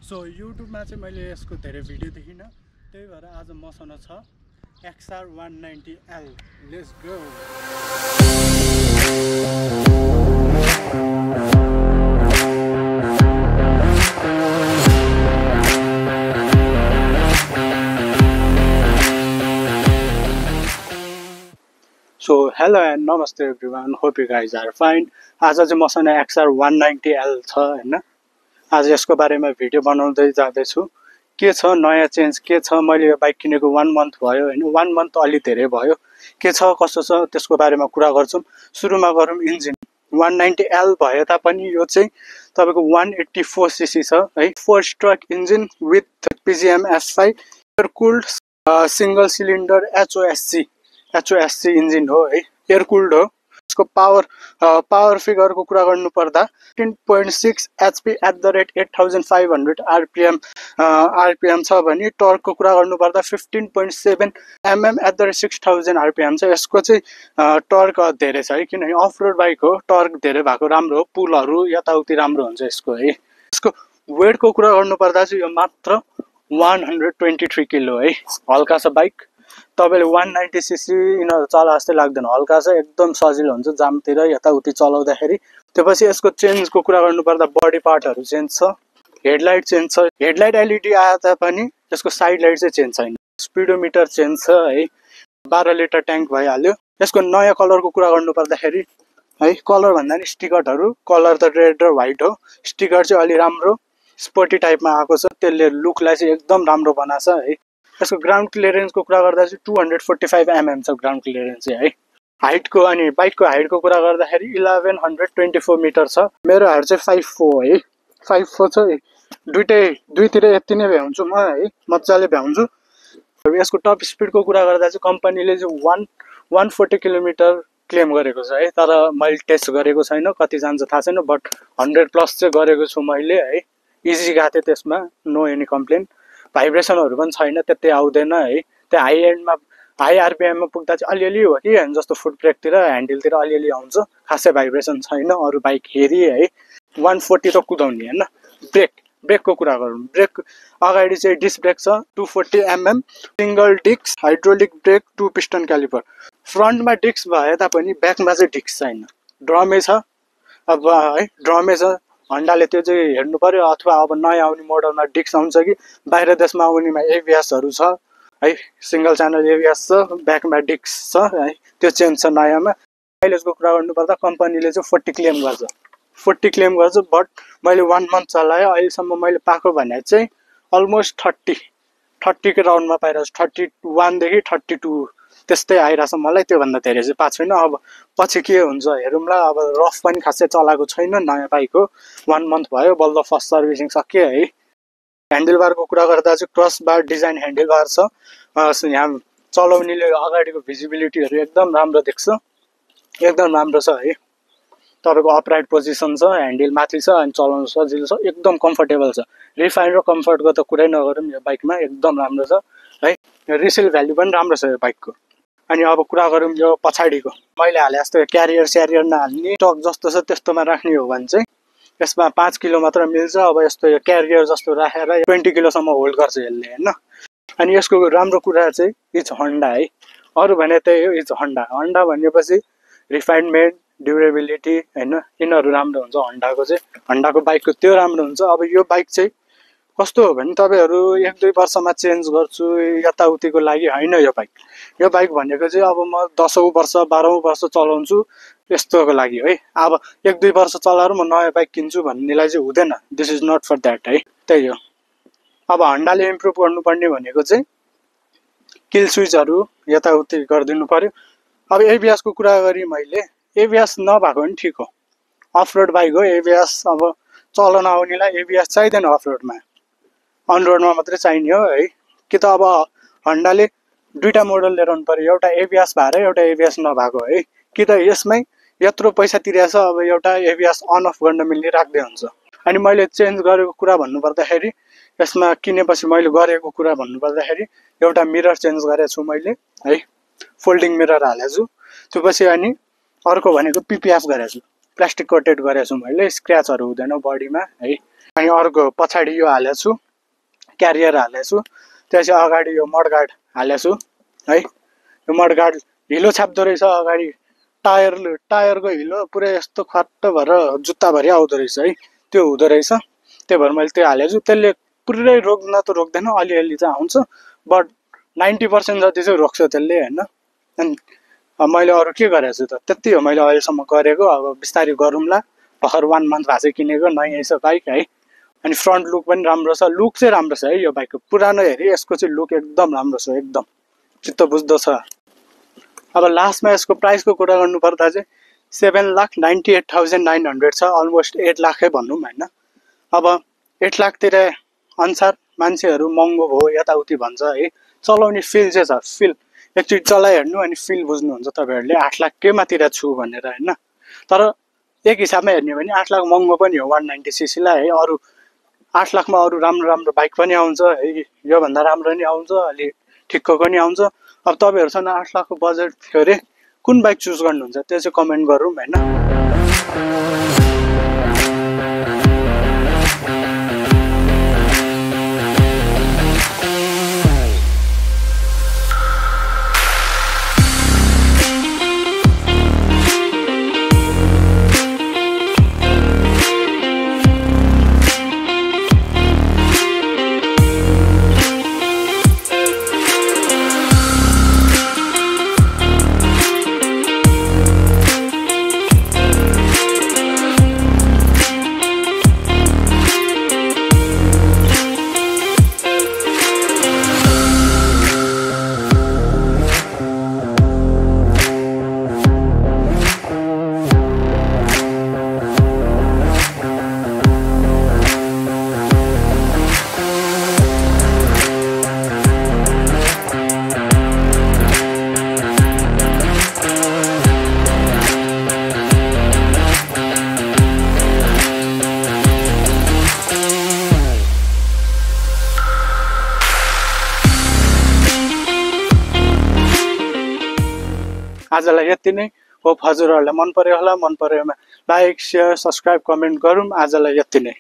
So युट्युबमा चाहिँ मैले यसको धेरै भिडियो देखिनँ, त्यही भएर आज मसँग छ XR190L। Let's go. So hello and namaste everyone, hope you guys are fine. आज चाहिँ मसँग XR190L छ हैन। आज यसको बारेमा भिडियो बनाउँदै जाँदैछु। के छ नयाँ चेन्ज के छ, मैले यो बाइक किनेको 1 मन्थ भयो हैन, 1 मन्थ अलि धेरै भयो। के छ कसो छ त्यसको बारेमा कुरा गर्छौँ। सुरुमा गरौँ इन्जिन। 190L भए तापनि यो चाहिँ तपाईको 184 सीसी छ है। 4 stroke engine with PGM S5 air cooled single cylinder HOSC engine हो है, एयर कुल्ड हो। यसको पावर फिगरको कुरा गर्नु पर्दा 15.6 HP at the rate 8500 RPM छ भने टर्कको कुरा गर्नु पर्दा 15.7 mm at the rate 6000 RPM छ। यसको चाहिँ टर्क धेरै छ है, किनभने अफ रोड बाइक हो, टर्क धेरै भएको राम्रो हो, पुलहरू यताउति राम्रो हुन्छ यसको है। यसको वेटको कुरा गर्नु पर्दा चाहिँ यो मात्र 123 किलो है, हल्का छ बाइक। तपाईले 190 सीसी यिनीहरू चला जस्तै लाग्दैन, हल्का छ, एकदम सजिलो हुन्छ जामतिर यताउति चलाउँदाखेरि। त्यसपछि यसको चेन्जको कुरा गर्नु पर्दा बडी पार्टहरू चेन्ज छ, हेडलाइट चेन्ज छ, हेडलाइट LED आए तापनि यसको साइड लाइट चाहिँ चेन्ज छैन। स्पिडोमिटर चेन्ज छ है, 12 लिटर ट्याङ्क भइहाल्यो। यसको नयाँ कलरको कुरा गर्नु पर्दाखेरि है, कलर भन्दा नि स्टिकरहरू, कलर त रेड र व्हाइट हो, स्टिकर चाहिँ अलि राम्रो स्पोर्टी टाइपमा आएको छ, त्यसले लुकलाई चाहिँ एकदम राम्रो बनाछ है। यसको ग्राउन्ड क्लियरेन्सको कुरा गर्दा चाहिँ 245 mm छ ग्राउन्ड क्लियरेन्स चाहिँ है। हाइटको अनि बाइकको हाइटको कुरा गर्दाखेरि 1124 मिटर छ। मेरो हाइट चाहिँ 5'4" है, 5'4" छ। दुईतिर यति नै भ्याउँछु म है, मजाले भ्याउँछु। यसको टप स्पिडको कुरा गर्दा चाहिँ कम्पनीले चाहिँ 140 किलोमिटर क्लेम गरेको छ है, तर मैले टेस्ट गरेको छैन, कति जान्छ थाहा छैन, बट 100+ चाहिँ गरेको छु मैले है। इजी गएको थियो त्यसमा, नो एनी कम्प्लेन। भाइब्रेसनहरू पनि छैन, त्यति आउँदैन है। त्यो हाई एन्डमा हाई RPMमा पुग्दा चाहिँ अलिअलि हो कि होइन, जस्तो फुट ब्रेकतिर ह्यान्डलतिर अलिअलि आउँछ, खासै भाइब्रेसन छैन अरू बाइक हेरी है। 140 त कुदाउने होइन। ब्रेकको कुरा गरौँ, ब्रेक अगाडि चाहिँ डिस्क ब्रेक छ 240 mm, single disc hydraulic brake, 2 piston caliper. फ्रन्टमा डिस्क भए तापनि ब्याकमा चाहिँ डिस्क छैन, ड्रमै छ अब है, ड्रमै छ। हन्डाले त्यो चाहिँ हेर्नु पर्यो, अथवा अब नयाँ आउने मोडलमा डिस्क आउँछ कि बाहिर देशमा आउनेमा ABSहरू छ है, सिंगल च्यानल ABS छ, ब्याकमा डिस्क छ है, त्यो चेन्ज छ नयाँमा। माइलेजको कुरा गर्नु पर्दा कम्पनीले चाहिँ 40 क्लेम गर्छ, बट मैले 1 मन्थ चलाएँ, अहिलेसम्म मैले पाएको भने चाहिँ अलमोस्ट 30 को राउन्डमा पाइरहेको छु। 31 देखि 32 त्यस्तै आइरहेछ मलाई, त्योभन्दा धेरै चाहिँ पाएको छैन। अब पछि के हुन्छ हेरौँला। अब रफ पनि खासै चलाएको छैन, नयाँ बाइक हो, 1 मन्थ भयो, बल्ल फर्स्ट सर्भिसिङ सक्यो है। ह्यान्डलबारको कुरा गर्दा चाहिँ क्रस बार डिजाइन ह्यान्डलबार छ। यहाँ चलाउनेले अगाडिको भिजिबिलिटीहरू एकदम राम्रो देख्छ, एकदम राम्रो छ है। तपाईँको अपराइट पोजिसन छ, ह्यान्डल माथि छ अनि चलाउनु सजिलो छ, एकदम कम्फर्टेबल छ। रिफाइन र कम्फर्टको त कुरै नगरौँ, यो बाइकमा एकदम राम्रो छ है। रिसेल भ्याल्यु पनि राम्रो छ यो बाइकको। अनि अब कुरा गरौँ यो पछाडिको, मैले हाले जस्तो क्यारियर नहाल्ने, टक जस्तो छ त्यस्तोमा राख्ने हो भने चाहिँ यसमा 5 किलो मात्र मिल्छ। अब यस्तो यो क्यारियर जस्तो राखेर 20 किलोसम्म होल्ड गर्छ यसले होइन। अनि यसको राम्रो कुरा चाहिँ इज हन्डा है, अरू भने त्यही हो, इज हन्डा भनेपछि रिफाइनमेन्ट, ड्युरेबिलिटी होइन, यिनीहरू राम्रो हुन्छ हन्डाको चाहिँ। हन्डाको बाइकको त्यो राम्रो हुन्छ। अब यो बाइक चाहिँ कस्तो हो भने तपाईँहरू 1-2 वर्षमा चेन्ज गर्छु यताउतिको लागि होइन। यो बाइक भनेको चाहिँ अब म 10औँ वर्ष 12औँ वर्ष चलाउँछु यस्तोको लागि है। अब 1-2 वर्ष चलाएर म नयाँ बाइक किन्छु भन्नेलाई चाहिँ हुँदैन, this is not for that है, त्यही हो। अब हन्डाले इम्प्रुभ गर्नुपर्ने भनेको चाहिँ किल स्विचहरू यताउति गरिदिनु पर्यो। अब ABSको कुरा गरेँ मैले, ABS नभएको पनि ठिक हो, अफ रोड बाइक हो। ABS अब चलाउन आउनेलाई ABS चाहिँदैन अफ रोडमा, अन रोडमा मात्रै चाहिने हो है। कि त अब हन्डाले 2टा मोडल लिएर आउनु पर्यो, एउटा ABS भएर एउटा ABS नभएको है। कि त यसमै यत्रो पैसा तिरेछ, अब एउटा ABS अन अफ गर्न मिल्ने राख्दै हुन्छ। अनि मैले चेन्ज गरेको कुरा भन्नुपर्दाखेरि, यसमा किनेपछि मैले गरेको कुरा भन्नुपर्दाखेरि एउटा मिरर चेन्ज गरेको छु मैले है, फोल्डिङ मिरर हालेको छु। त्यसपछि अनि अर्को भनेको PPF गरेको छु, प्लास्टिक कोटेड गरेको छु मैले, स्क्रैचहरू हुँदैन बडीमा है। अनि अर्को पछाडि यो हालेको छु, क्यारियर हालेको छु, त्यसपछि अगाडि यो मडगार्ड हालेको छु है। यो मडगार्ड हिलो छाप्दो रहेछ अगाडि, टायरको हिलो पुरै यस्तो खट्ट भएर जुत्ताभरि आउँदो रहेछ है, त्यो हुँदो रहेछ। त्यही भएर मैले त्यो हालेको छु। त्यसले पुरै रोक्न त रोक्दैन, अलिअलि चाहिँ आउँछ, बट 90% जति चाहिँ रोक्छ त्यसले होइन। अनि मैले अरू के गरेको छु त, त्यति हो मैले अहिलेसम्म गरेको। अब बिस्तारै गरौँला, भर्खर 1 मन्थ भएको चाहिँ किनेको, नयाँ छ बाइक है। अनि फ्रन्ट लुक पनि राम्रो छ, लुक चाहिँ राम्रो छ है यो बाइकको, पुरानो हेरी यसको चाहिँ लुक एकदम राम्रो छ, एकदम चित्त बुझ्दो छ। अब लास्टमा यसको प्राइसको कुरा गर्नुपर्दा चाहिँ 7,98,900 छ, अलमोस्ट 8 लाखै भनौँ होइन। अब 8 लाखतिर अनुसार मान्छेहरू महँगो भयो यताउति भन्छ है, चलाउने फिल चाहिँ छ, फिल एकचोटि चलाइहेर्नु अनि फिल बुझ्नुहुन्छ तपाईँहरूले 8 लाख केमातिर छु भनेर होइन। तर एक हिसाबमा हेर्ने हो भने 8 लाख महँगो पनि हो 190cc लाई है। अरू 8 लाखमा अरू राम्रो राम्रो बाइक पनि आउँछ है, योभन्दा राम्रो नि आउँछ, अलि ठिक्कको नि आउँछ। अब तपाईँहरूसँग 8 लाखको बजेट थियो अरे कुन बाइक चुज गर्नुहुन्छ त्यो चाहिँ कमेन्ट गरौँ होइन। आजलाई यति नै। होप हजुरहरूलाई मन पर्यो होला, मन परेमा लाइक, सेयर, सब्सक्राइब, कमेन्ट गरौँ। आजलाई यति नै।